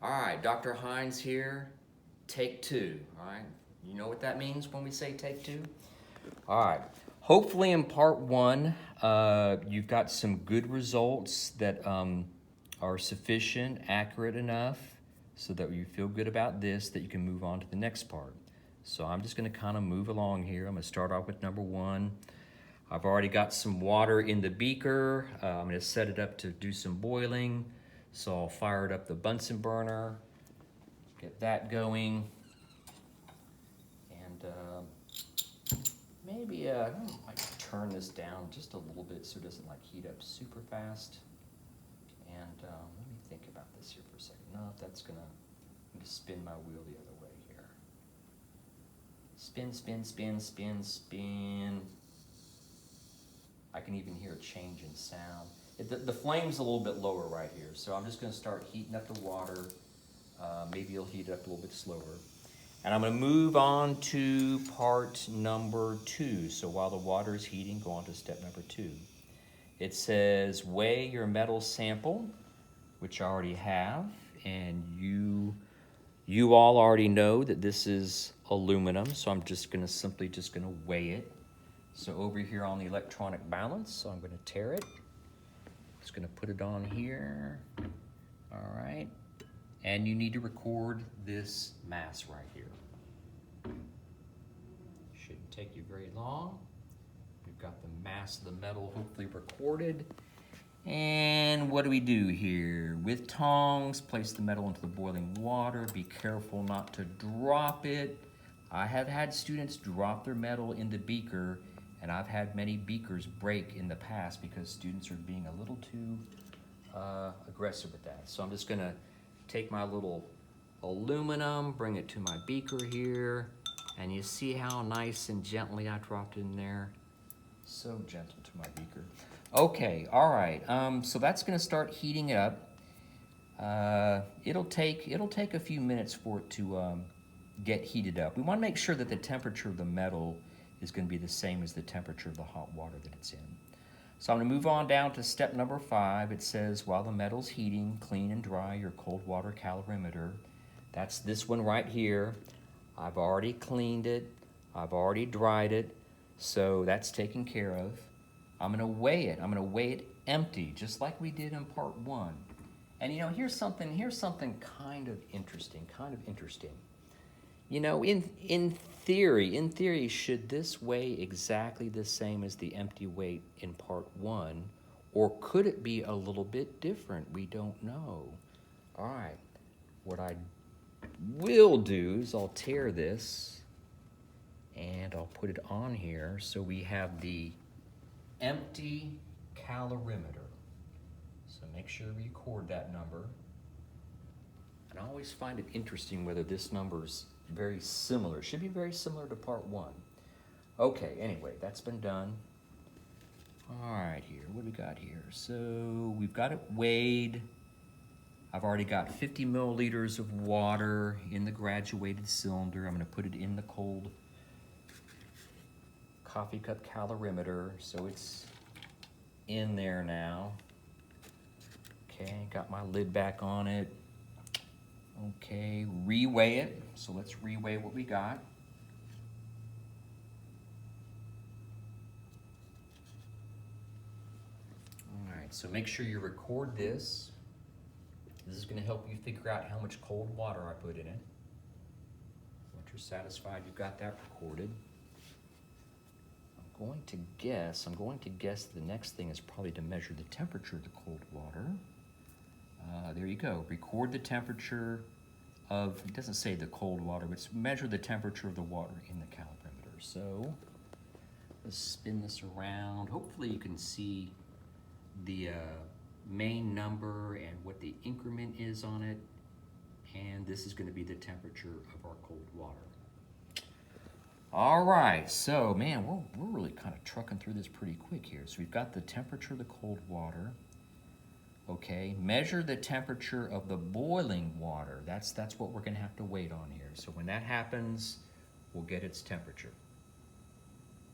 All right, Dr. Hines here, take two, all right? You know what that means when we say take two? All right, hopefully in part one, you've got some good results that are sufficient, accurate enough, so that you feel good about this, that you can move on to the next part. So I'm just gonna kind of move along here. I'm gonna start off with number one. I've already got some water in the beaker. I'm gonna set it up to do some boiling. So I'll fire it up the Bunsen burner, get that going. And maybe I might turn this down just a little bit so it doesn't like heat up super fast. And let me think about this here for a second. No, that's gonna, I'm gonna spin my wheel the other way here. Spin, spin, spin, spin, spin. I can even hear a change in sound. The flame's a little bit lower right here, so I'm just gonna start heating up the water. Maybe it'll heat it up a little bit slower. And I'm gonna move on to part number two. So while the water is heating, go on to step number two. It says weigh your metal sample, which I already have, and you all already know that this is aluminum, so I'm just gonna simply weigh it. So over here on the electronic balance, so I'm gonna tare it. Just gonna put it on here. All right. And you need to record this mass right here. Shouldn't take you very long. We've got the mass of the metal hopefully recorded. And what do we do here? With tongs, place the metal into the boiling water. Be careful not to drop it. I have had students drop their metal in the beaker, and I've had many beakers break in the past because students are being a little too aggressive with that. So I'm just gonna take my little aluminum, bring it to my beaker here, and you see how nice and gently I dropped it in there. So gentle to my beaker. Okay, all right, so that's gonna start heating it up. It'll take a few minutes for it to get heated up. We wanna make sure that the temperature of the metal is gonna be the same as the temperature of the hot water that it's in. So I'm gonna move on down to step number 5. It says, while the metal's heating, clean and dry your cold water calorimeter. That's this one right here. I've already cleaned it. I've already dried it. So that's taken care of. I'm gonna weigh it. I'm gonna weigh it empty, just like we did in part 1. And you know, here's something kind of interesting. You know, in theory, should this weigh exactly the same as the empty weight in part 1, or could it be a little bit different? We don't know. All right, what I will do is I'll tear this and I'll put it on here so we have the empty calorimeter. So make sure we record that number. And I always find it interesting whether this number's very similar. It should be very similar to part 1. Okay, anyway, that's been done. All right, here, what do we got here? So we've got it weighed. I've already got 50 milliliters of water in the graduated cylinder. I'm gonna put it in the cold coffee cup calorimeter, so it's in there now. Okay, got my lid back on it. Okay, reweigh it. So let's reweigh what we got. All right, so make sure you record this. This is gonna help you figure out how much cold water I put in it. Once you're satisfied you've got that recorded. I'm going to guess the next thing is probably to measure the temperature of the cold water. There you go. Record the temperature of, it doesn't say the cold water, but measure the temperature of the water in the calorimeter. So let's spin this around. Hopefully you can see the main number and what the increment is on it. And this is going to be the temperature of our cold water. All right, so man, we're really kind of trucking through this pretty quick here. So we've got the temperature of the cold water. Okay, measure the temperature of the boiling water. That's what we're gonna have to wait on here. So when that happens, we'll get its temperature.